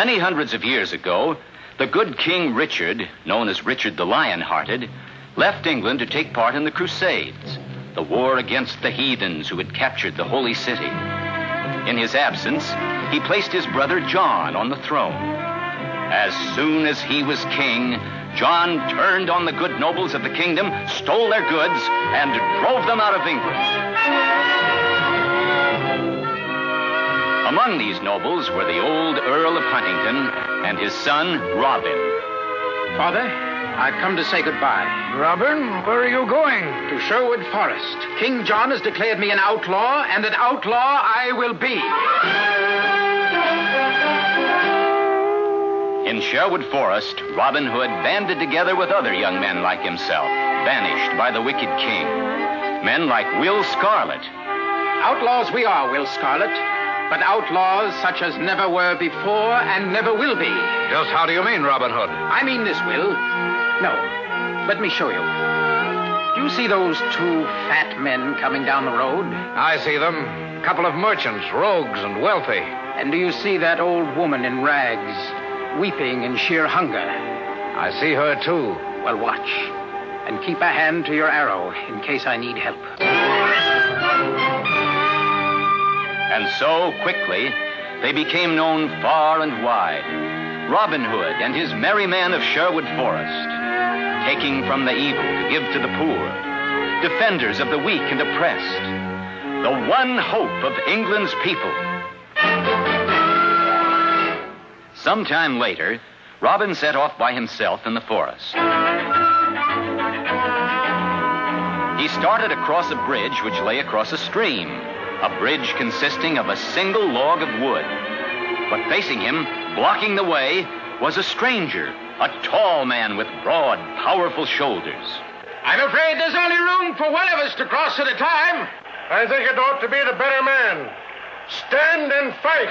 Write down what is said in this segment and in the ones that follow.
Many hundreds of years ago, the good King Richard, known as Richard the Lion-Hearted, left England to take part in the Crusades, the war against the heathens who had captured the holy city. In his absence, he placed his brother John on the throne. As soon as he was king, John turned on the good nobles of the kingdom, stole their goods, and drove them out of England. Among these nobles were the old Earl of Huntingdon and his son, Robin. Father, I've come to say goodbye. Robin, where are you going? To Sherwood Forest. King John has declared me an outlaw, and an outlaw I will be. In Sherwood Forest, Robin Hood banded together with other young men like himself, banished by the wicked king. Men like Will Scarlet. Outlaws we are, Will Scarlet, but outlaws such as never were before and never will be. Just how do you mean, Robin Hood? I mean this, Will. No, let me show you. Do you see those two fat men coming down the road? I see them. A couple of merchants, rogues and wealthy. And do you see that old woman in rags, weeping in sheer hunger? I see her, too. Well, watch. And keep a hand to your arrow in case I need help. And so, quickly, they became known far and wide. Robin Hood and his merry men of Sherwood Forest, taking from the evil to give to the poor, defenders of the weak and oppressed, the one hope of England's people. Sometime later, Robin set off by himself in the forest. He started across a bridge which lay across a stream, a bridge consisting of a single log of wood. But facing him, blocking the way, was a stranger, a tall man with broad, powerful shoulders. I'm afraid there's only room for one of us to cross at a time. I think it ought to be the better man. Stand and fight.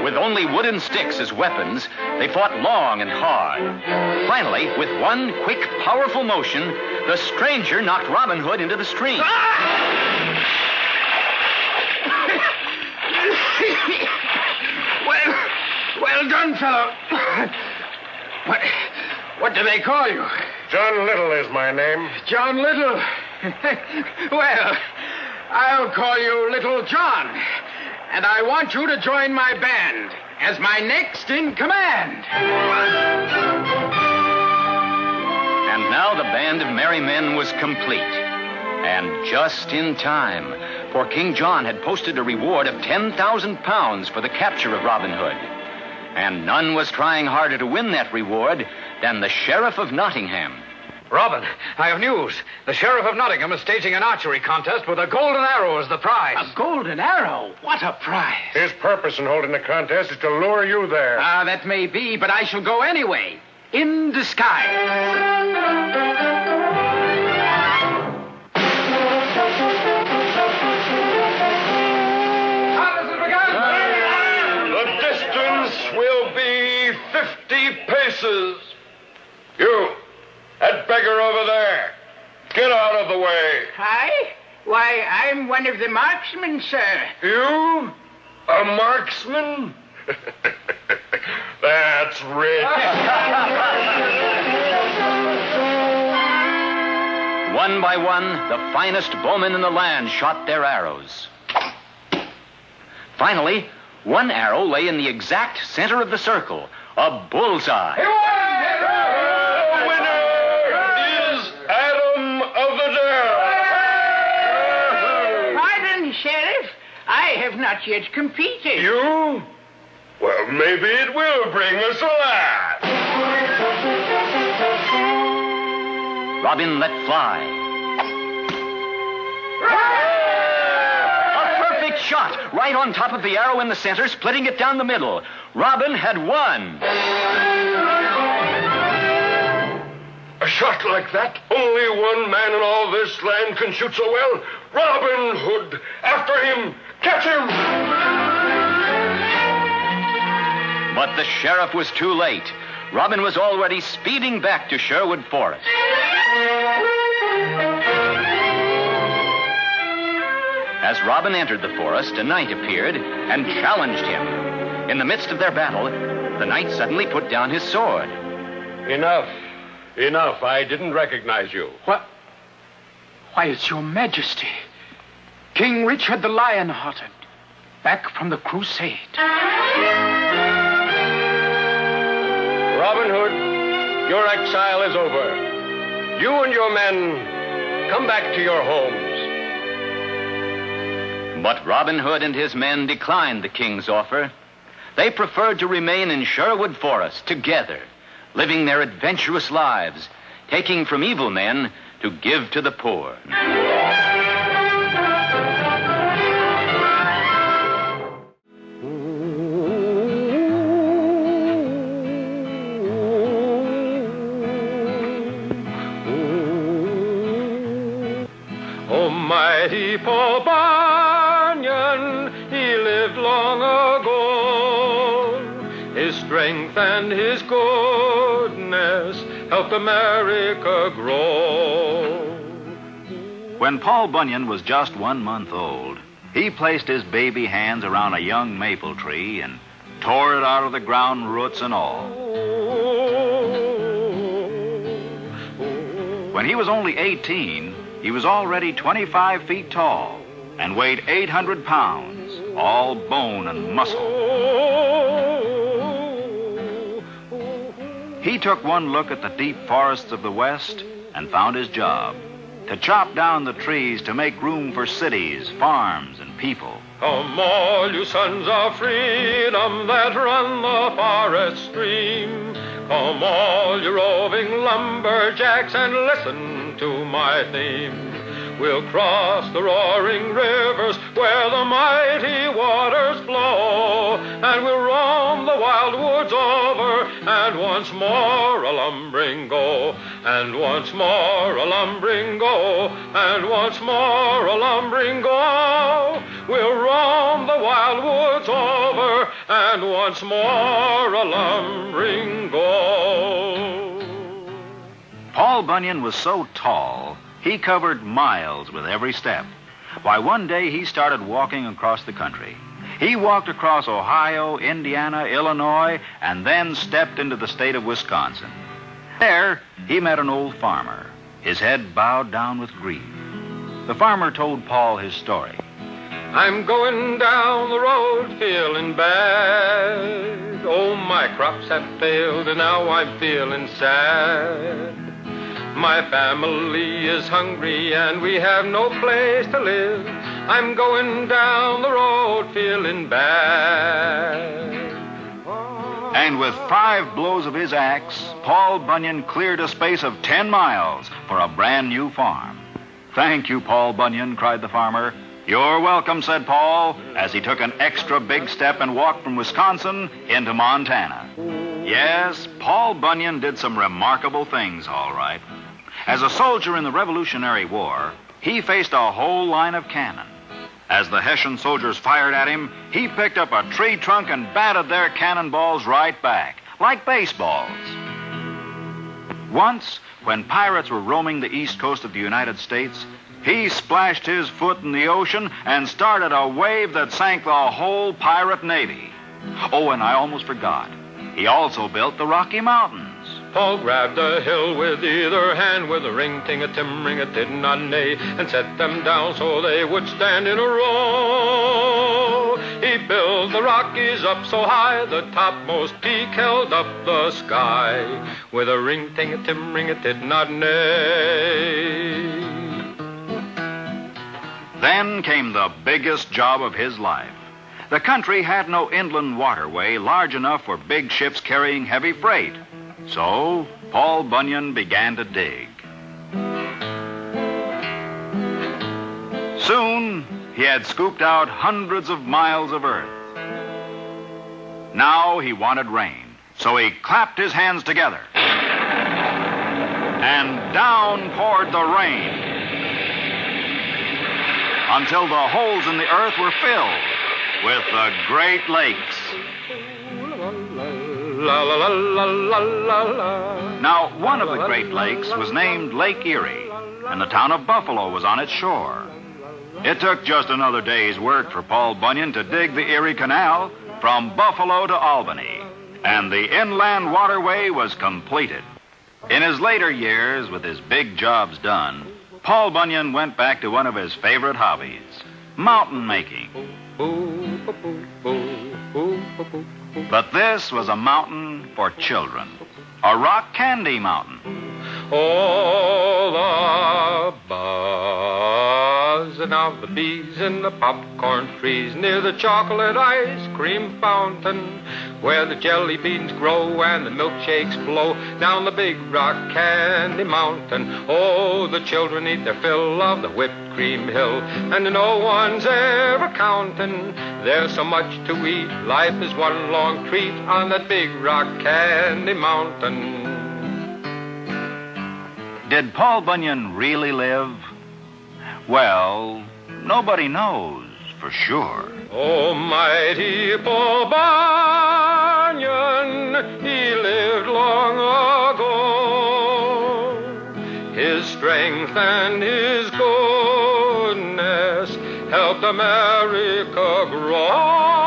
With only wooden sticks as weapons, they fought long and hard. Finally, with one quick, powerful motion, the stranger knocked Robin Hood into the stream. Well done, fellow. What do they call you? John Little is my name. John Little? Well, I'll call you Little John. And I want you to join my band as my next in command. And now the band of merry men was complete. And just in time, for King John had posted a reward of 10,000 pounds for the capture of Robin Hood. And none was trying harder to win that reward than the Sheriff of Nottingham. Robin, I have news. The Sheriff of Nottingham is staging an archery contest with a golden arrow as the prize. A golden arrow? What a prize. His purpose in holding the contest is to lure you there. That may be, but I shall go anyway. In disguise. The distance will be 50 paces. You, that beggar over there, get out of the way. I? Why, I'm one of the marksmen, sir. You? A marksman? That's rich. One by one, the finest bowmen in the land shot their arrows. Finally, one arrow lay in the exact center of the circle, a bullseye. The winner is Adam of the Dell. Pardon, Sheriff. I have not yet competed. You? Well, maybe it will bring us a laugh. Robin let fly. A perfect shot, right on top of the arrow in the center, splitting it down the middle. Robin had won. A shot like that, only one man in all this land can shoot so well. Robin Hood, after him, catch him! But the sheriff was too late. Robin was already speeding back to Sherwood Forest. As Robin entered the forest, a knight appeared and challenged him. In the midst of their battle, the knight suddenly put down his sword. Enough. Enough. I didn't recognize you. What? Why, it's your majesty. King Richard the Lion-Hearted, back from the crusade. Robin Hood, your exile is over. You and your men, come back to your homes. But Robin Hood and his men declined the king's offer. They preferred to remain in Sherwood Forest together, living their adventurous lives, taking from evil men to give to the poor. Almighty Paul Bunyan, he lived long ago. His strength and his goodness helped America grow. When Paul Bunyan was just 1 month old, he placed his baby hands around a young maple tree and tore it out of the ground, roots and all. When he was only 18, he was already 25 feet tall and weighed 800 pounds, all bone and muscle. He took one look at the deep forests of the West and found his job: to chop down the trees to make room for cities, farms, and people. Come all you sons of freedom that run the forest stream. Come all you roving lumberjacks and listen to my theme. We'll cross the roaring rivers where the mighty waters flow, and we'll roam the wild woods over, and once more a lumbering go, and once more a lumbering go, and once more a lumbering go. We'll roam the wild woods over, and once more a lumbering go. Paul Bunyan was so tall, he covered miles with every step. Why, one day he started walking across the country. He walked across Ohio, Indiana, Illinois, and then stepped into the state of Wisconsin. There, he met an old farmer, his head bowed down with grief. The farmer told Paul his story. I'm going down the road feeling bad. Oh, my crops have failed and now I'm feeling sad. My family is hungry and we have no place to live. I'm going down the road feeling bad. And with 5 blows of his axe, Paul Bunyan cleared a space of 10 miles for a brand new farm. Thank you, Paul Bunyan, cried the farmer. You're welcome, said Paul, as he took an extra big step and walked from Wisconsin into Montana. Yes, Paul Bunyan did some remarkable things, all right. As a soldier in the Revolutionary War, he faced a whole line of cannon. As the Hessian soldiers fired at him, he picked up a tree trunk and batted their cannonballs right back, like baseballs. Once, when pirates were roaming the east coast of the United States, he splashed his foot in the ocean and started a wave that sank the whole pirate navy. Oh, and I almost forgot. He also built the Rocky Mountains. Paul grabbed a hill with either hand with a ring-ting-a-tim-ring-a-tid-not-nay and set them down so they would stand in a row. He built the Rockies up so high the topmost peak held up the sky with a ring-ting-a-tim-ring-a-tid-not-nay. Then came the biggest job of his life. The country had no inland waterway large enough for big ships carrying heavy freight. So Paul Bunyan began to dig. Soon he had scooped out hundreds of miles of earth. Now he wanted rain, so he clapped his hands together. And down poured the rain, until the holes in the earth were filled with the Great Lakes. La la la la la la la. Now, one of the Great Lakes was named Lake Erie, and the town of Buffalo was on its shore. It took just another day's work for Paul Bunyan to dig the Erie Canal from Buffalo to Albany, and the inland waterway was completed. In his later years, with his big jobs done, Paul Bunyan went back to one of his favorite hobbies, mountain making. But this was a mountain for children, a rock candy mountain. Oh, the buzzing of the bees in the popcorn trees near the chocolate ice cream fountain, where the jelly beans grow and the milkshakes flow down the big rock candy mountain. Oh, the children eat their fill of the whipped cream hill, and no one's ever counting. There's so much to eat, life is one long treat on that big rock candy mountain. Did Paul Bunyan really live? Well, nobody knows for sure. Oh, mighty Paul Bunyan, he lived long ago. His strength and his goodness helped America grow.